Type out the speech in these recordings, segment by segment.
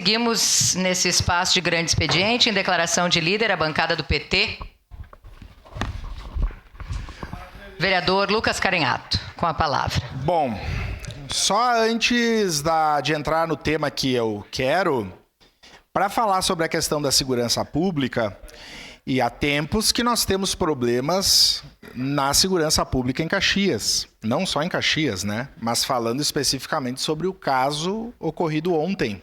Seguimos nesse espaço de grande expediente, em declaração de líder, a bancada do PT. Vereador Lucas Carenhato, com a palavra. Bom, só antes de entrar no tema que eu quero, para falar sobre a questão da segurança pública, e há tempos que nós temos problemas na segurança pública em Caxias. Não só em Caxias, né? Mas falando especificamente sobre o caso ocorrido ontem.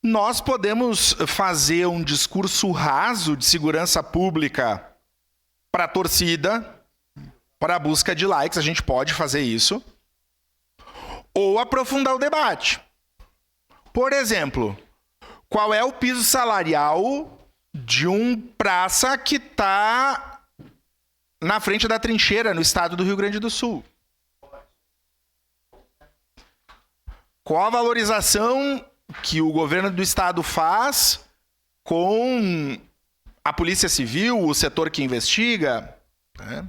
Nós podemos fazer um discurso raso de segurança pública para a torcida, para a busca de likes, a gente pode fazer isso, ou aprofundar o debate. Por exemplo, qual é o piso salarial de um praça que está na frente da trincheira no estado do Rio Grande do Sul? Qual a valorização que o governo do estado faz com a Polícia Civil, o setor que investiga, né?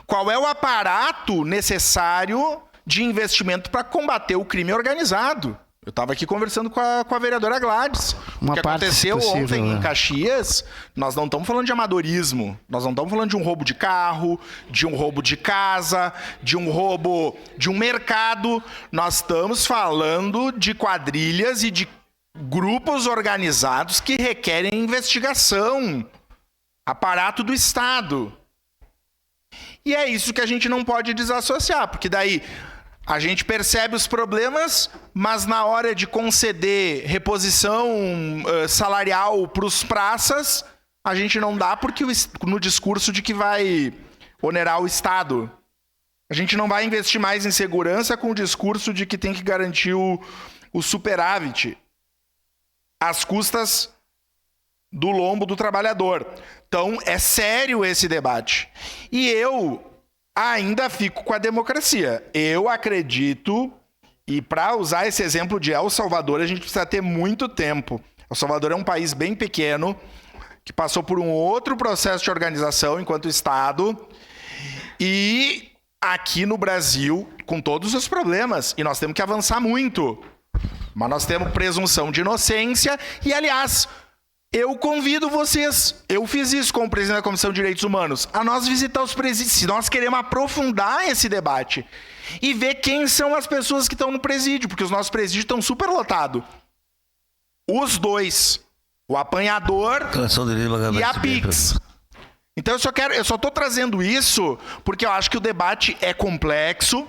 Qual é o aparato necessário de investimento para combater o crime organizado? Eu estava aqui conversando com a vereadora Gladys. O que aconteceu ontem em Caxias, nós não estamos falando de amadorismo, nós não estamos falando de um roubo de carro, de um roubo de casa, de um roubo de um mercado. Nós estamos falando de quadrilhas e de grupos organizados que requerem investigação, aparato do Estado. E é isso que a gente não pode desassociar, porque daí a gente percebe os problemas, mas na hora de conceder reposição salarial para os praças, a gente não dá porque no discurso de que vai onerar o Estado. A gente não vai investir mais em segurança com o discurso de que tem que garantir o superávit às custas do lombo do trabalhador. Então, é sério esse debate. E eu ainda fico com a democracia. Eu acredito, e para usar esse exemplo de El Salvador, a gente precisa ter muito tempo. El Salvador é um país bem pequeno, que passou por um outro processo de organização enquanto Estado, e aqui no Brasil, com todos os problemas, e nós temos que avançar muito. Mas nós temos presunção de inocência, e aliás, eu convido vocês, eu fiz isso com o presidente da Comissão de Direitos Humanos, a nós visitar os presídios, se nós queremos aprofundar esse debate e ver quem são as pessoas que estão no presídio, porque os nossos presídios estão super lotados. Os dois, o apanhador e a Pix. Então eu só estou trazendo isso porque eu acho que o debate é complexo,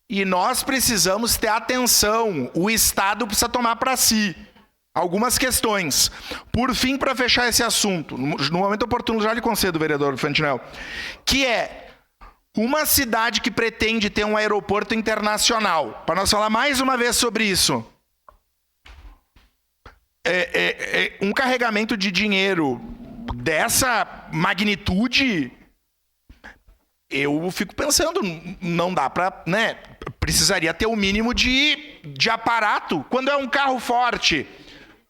e nós precisamos ter atenção. O Estado precisa tomar para si algumas questões. Por fim, para fechar esse assunto, no momento oportuno já lhe concedo, vereador Fantinel, que é uma cidade que pretende ter um aeroporto internacional. Para nós falar mais uma vez sobre isso. Um carregamento de dinheiro dessa magnitude, eu fico pensando, não dá para, né? Precisaria ter o mínimo de aparato. Quando é um carro forte,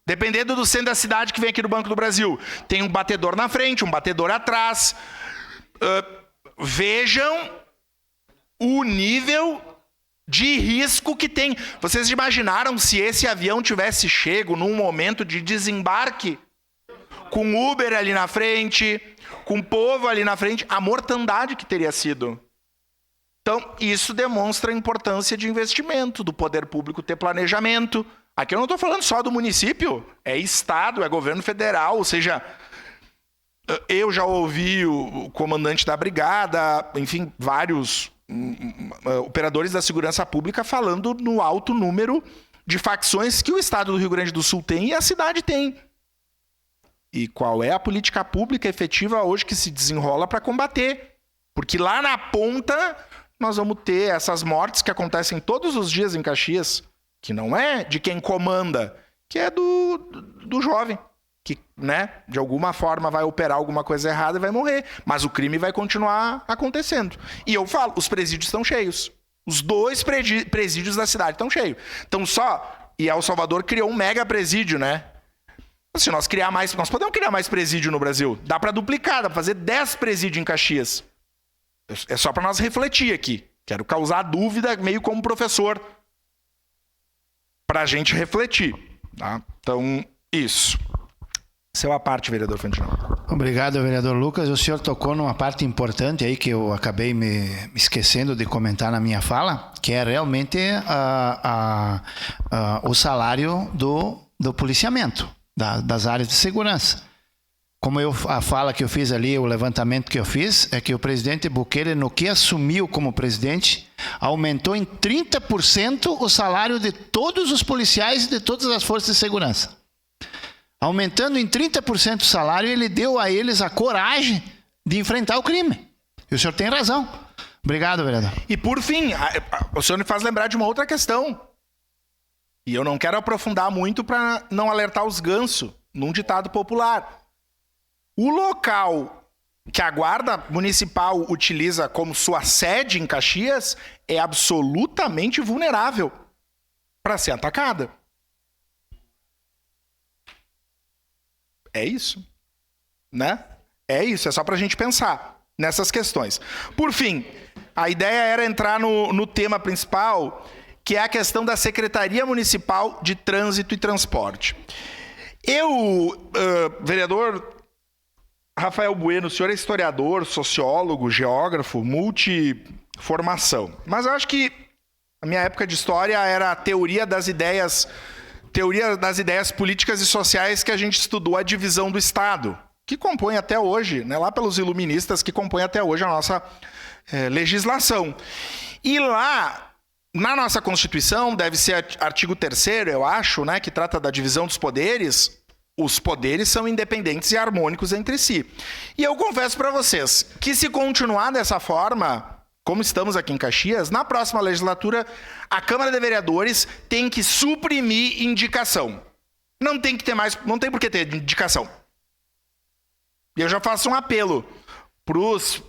dependendo do centro da cidade que vem aqui do Banco do Brasil, tem um batedor na frente, um batedor atrás. Vejam o nível de risco que tem. Vocês imaginaram se esse avião tivesse chego num momento de desembarque, com Uber ali na frente, com o povo ali na frente, a mortandade que teria sido. Então, isso demonstra a importância de investimento, do poder público ter planejamento. Aqui eu não estou falando só do município, é Estado, é governo federal, ou seja, eu já ouvi o comandante da brigada, enfim, vários operadores da segurança pública falando no alto número de facções que o Estado do Rio Grande do Sul tem e a cidade tem. E qual é a política pública efetiva hoje que se desenrola para combater? Porque lá na ponta nós vamos ter essas mortes que acontecem todos os dias em Caxias, que não é de quem comanda, que é do jovem, que, né, de alguma forma vai operar alguma coisa errada e vai morrer. Mas o crime vai continuar acontecendo. E eu falo, os presídios estão cheios. Os 2 presídios da cidade estão cheios. Então e El Salvador criou um mega presídio, né? Se nós podemos criar mais presídio no Brasil. Dá para duplicar, dá para fazer 10 presídios em Caxias. É só para nós refletir aqui. Quero causar dúvida meio como professor, para a gente refletir. Tá? Então, isso. Seu à parte, vereador Fantinão. Obrigado, vereador Lucas. O senhor tocou numa parte importante aí que eu acabei me esquecendo de comentar na minha fala, que é realmente o salário do policiamento, das áreas de segurança. Como a fala que eu fiz ali, o levantamento que eu fiz, é que o presidente Bukele, no que assumiu como presidente, aumentou em 30% o salário de todos os policiais e de todas as forças de segurança. Aumentando em 30% o salário, ele deu a eles a coragem de enfrentar o crime. E o senhor tem razão. Obrigado, vereador. E por fim, o senhor me faz lembrar de uma outra questão. E eu não quero aprofundar muito para não alertar os gansos num ditado popular. O local que a Guarda Municipal utiliza como sua sede em Caxias é absolutamente vulnerável para ser atacada. É isso, né? É isso, é só para a gente pensar nessas questões. Por fim, a ideia era entrar no tema principal, que é a questão da Secretaria Municipal de Trânsito e Transporte. Vereador Rafael Bueno, o senhor é historiador, sociólogo, geógrafo, multiformação. Mas eu acho que a minha época de história era a teoria das ideias políticas e sociais que a gente estudou a divisão do Estado, que compõe até hoje, né, lá pelos iluministas, que compõe até hoje a nossa legislação. E lá, na nossa Constituição, deve ser artigo 3º, eu acho, né, que trata da divisão dos poderes. Os poderes são independentes e harmônicos entre si. E eu confesso para vocês que se continuar dessa forma, como estamos aqui em Caxias, na próxima legislatura, a Câmara de Vereadores tem que suprimir indicação. Não tem por que ter indicação. E eu já faço um apelo para os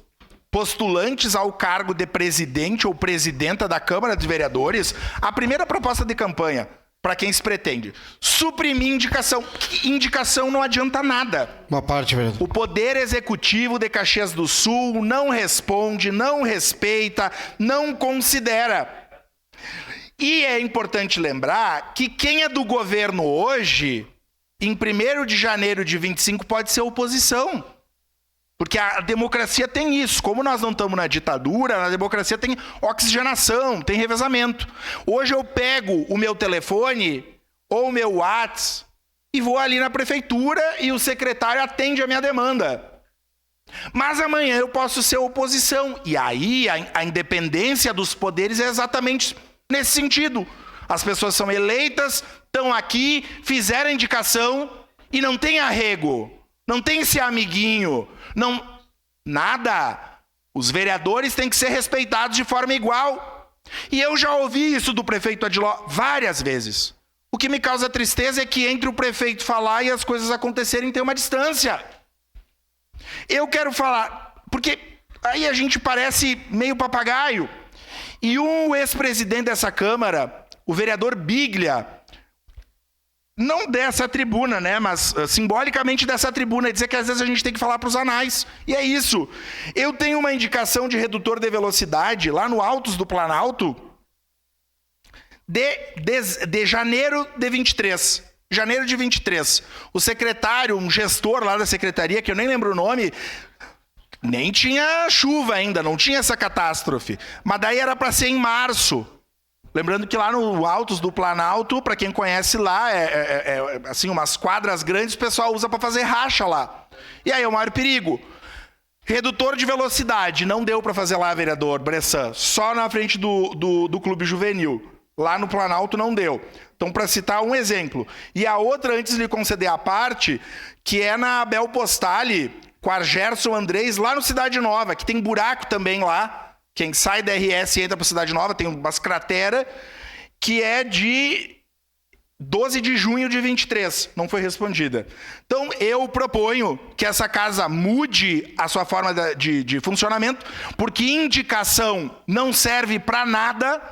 postulantes ao cargo de presidente ou presidenta da Câmara de Vereadores, a primeira proposta de campanha, para quem se pretende, suprimir indicação. Indicação não adianta nada. Boa parte, vereador. O Poder Executivo de Caxias do Sul não responde, não respeita, não considera. E é importante lembrar que quem é do governo hoje, em 1º de janeiro de 25, pode ser oposição. Porque a democracia tem isso. Como nós não estamos na ditadura, na democracia tem oxigenação, tem revezamento. Hoje eu pego o meu telefone ou o meu WhatsApp e vou ali na prefeitura e o secretário atende a minha demanda. Mas amanhã eu posso ser oposição. E aí a independência dos poderes é exatamente nesse sentido. As pessoas são eleitas, estão aqui, fizeram a indicação e não tem arrego. Não tem esse amiguinho, nada. Os vereadores têm que ser respeitados de forma igual. E eu já ouvi isso do prefeito Adiló várias vezes. O que me causa tristeza é que entre o prefeito falar e as coisas acontecerem tem uma distância. Eu quero falar, porque aí a gente parece meio papagaio. E um ex-presidente dessa Câmara, o vereador Biglia, não dessa tribuna, né, mas simbolicamente dessa tribuna, dizer que às vezes a gente tem que falar para os anais. E é isso. Eu tenho uma indicação de redutor de velocidade lá no Altos do Planalto de janeiro de 23. Janeiro de 23. O secretário, um gestor lá da secretaria, que eu nem lembro o nome, nem tinha chuva ainda, não tinha essa catástrofe. Mas daí era para ser em março. Lembrando que lá no Altos do Planalto, para quem conhece lá, assim, umas quadras grandes, o pessoal usa para fazer racha lá. E aí é o maior perigo. Redutor de velocidade, não deu para fazer lá, vereador Bressan, só na frente do Clube Juvenil. Lá no Planalto não deu. Então, para citar um exemplo. E a outra, antes de lhe conceder a parte, que é na Abel Postali, com a Gerson Andrés, lá no Cidade Nova, que tem buraco também lá. Quem sai da RS e entra para Cidade Nova, tem umas crateras, que é de 12 de junho de 23. Não foi respondida. Então, eu proponho que essa casa mude a sua forma de funcionamento, porque indicação não serve para nada,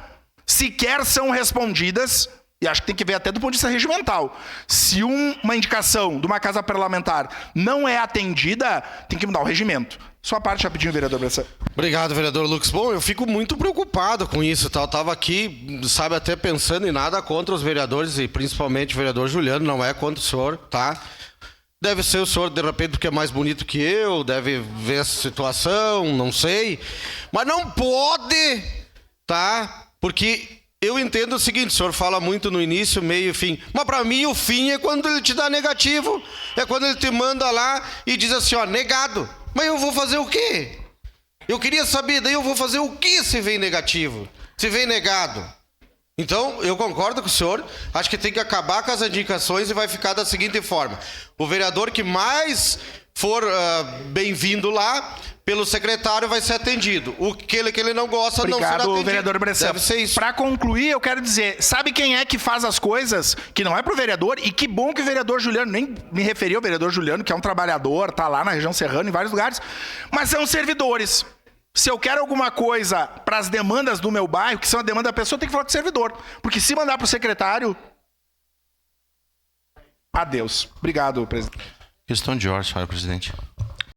sequer são respondidas. E acho que tem que ver até do ponto de vista regimental. Se uma indicação de uma casa parlamentar não é atendida, tem que mudar o regimento. Sua parte rapidinho, vereador Bressan. Obrigado, vereador Lucas. Bom, eu fico muito preocupado com isso, tá? Eu tava aqui, sabe, até pensando em nada contra os vereadores e principalmente o vereador Juliano, não é contra o senhor, tá? Deve ser o senhor, de repente, porque é mais bonito que eu, deve ver essa situação, não sei. Mas não pode, tá? Porque eu entendo o seguinte, o senhor fala muito no início, meio e fim. Mas pra mim o fim é quando ele te dá negativo. É quando ele te manda lá e diz assim, ó, negado. Mas eu vou fazer o quê? Eu queria saber, daí eu vou fazer o quê se vem negativo? Se vem negado? Então, eu concordo com o senhor, acho que tem que acabar com as indicações e vai ficar da seguinte forma. O vereador que mais for bem-vindo lá, pelo secretário vai ser atendido. O que ele não gosta não será atendido. Obrigado, vereador Bressan. Deve ser isso. Para concluir, eu quero dizer, sabe quem é que faz as coisas que não é pro vereador? E que bom que o vereador Juliano, nem me referi ao vereador Juliano, que é um trabalhador, tá lá na região serrana, em vários lugares, mas são servidores. Se eu quero alguma coisa para as demandas do meu bairro, que são a demanda da pessoa, tem que falar com o servidor. Porque se mandar pro secretário... Adeus. Obrigado, presidente. Questão de ordem, senhora presidente.